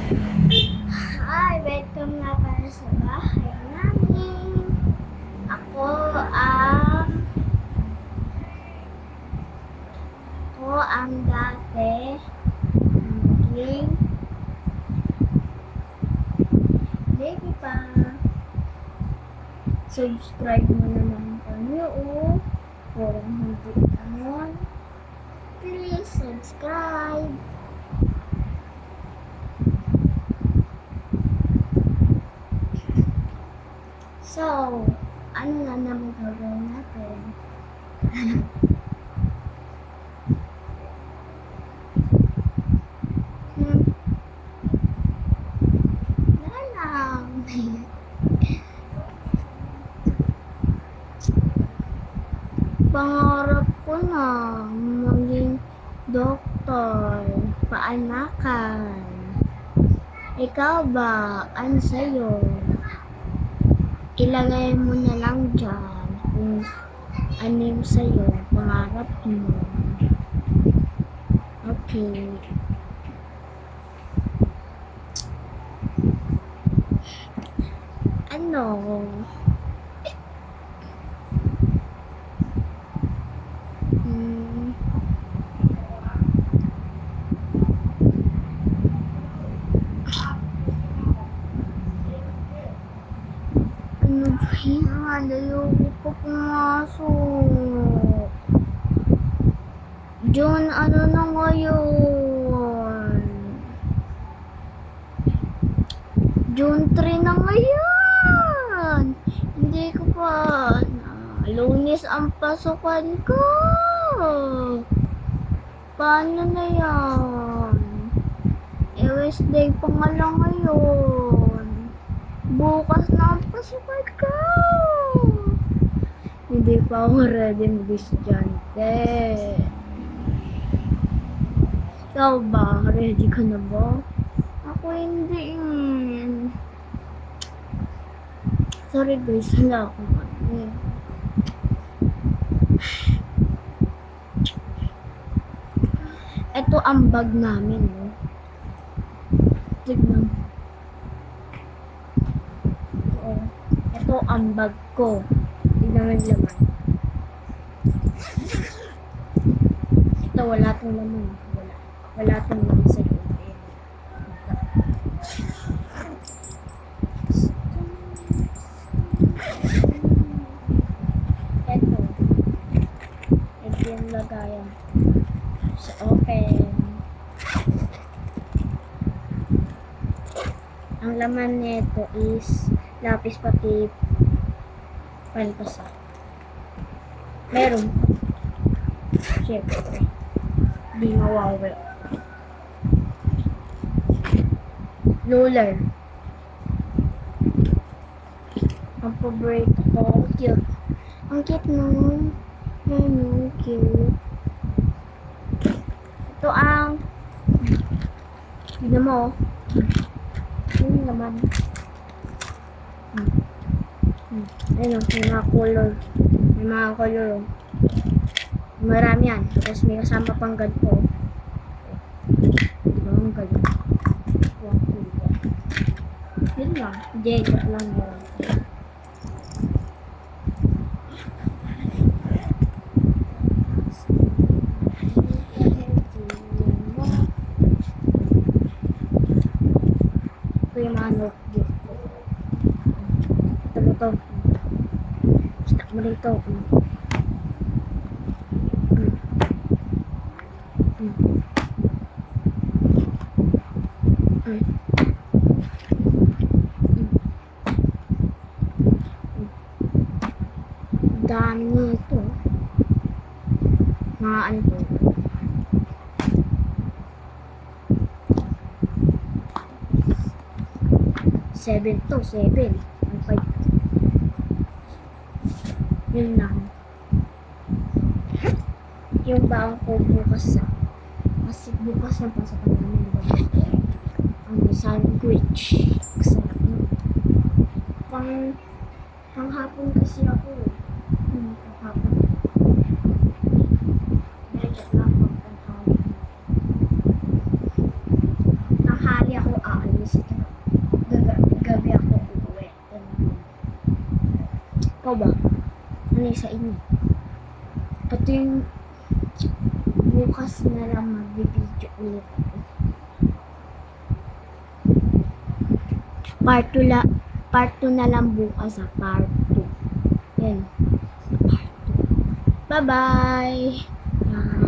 Hi, welcome nga para sa bahay namin. Ako ang dati naging baby pa. Subscribe mo naman kami kung hindi naman. Please subscribe. So, ano na naman gagawin natin? Wala lang. Pangarap ko na maging doktor, paanakan. Ikaw ba? Ano sa'yo? Ilagay mo na lang dyan kung ano yung sa'yo, pangarap mo. Okay. Ano? Ano ba yan? Ayoko pa pumasok. John, ano na ngayon? June 3 na ngayon. Hindi ko pa. Lunes ang pasukan ko. Paano na yan? Wednesday pa nga lang ngayon. Bukas na ang pasukan ko. Hindi pa ako ready mag-estudyante. Ikaw ba? Ready ka na ba? Ako hindi. Sorry guys, wala akong ano. Ito ang bag namin. Tignan. Ito ang bag ko. Tignan mo yung laman. Ito wala tong laman. Wala tong laman sa loob. Ito yung lagayan. So, open. Ang laman nito is lapis pati palpasa. Meron. Siyempre. Di mawawala. Roller. Ang paborito ko. Cute. Ang cute nun. Ano, cute. Ito ang tignan mo. Yung naman. Ayun, may mga color. May mga color. Marami yan. Tapos may kasama pang ganito. Diba ang ganito? Yun lang. Hindi, joke lang yun. Ito yung mga notebook ko. Ito mo to. Stack mo rito. Dami nito. Mga ano to. Seven. Ang 5. Yun lang. Yung baon ko bukas sa. Kasi bukas yung pasakan namin. Ang sandwich. Sarap nun. Panghapon kasi ako. Panghapon. Medyo lang panghapon. Tanghali ako aalis. kasi gabi ako uuwi. Ganun. Ikaw ba? Ano yung sa inyo? Ito yung bukas na lang magbibideo ulit ako. Part 2 na lang bukas part 2. Yan. Part 2. Bye-bye!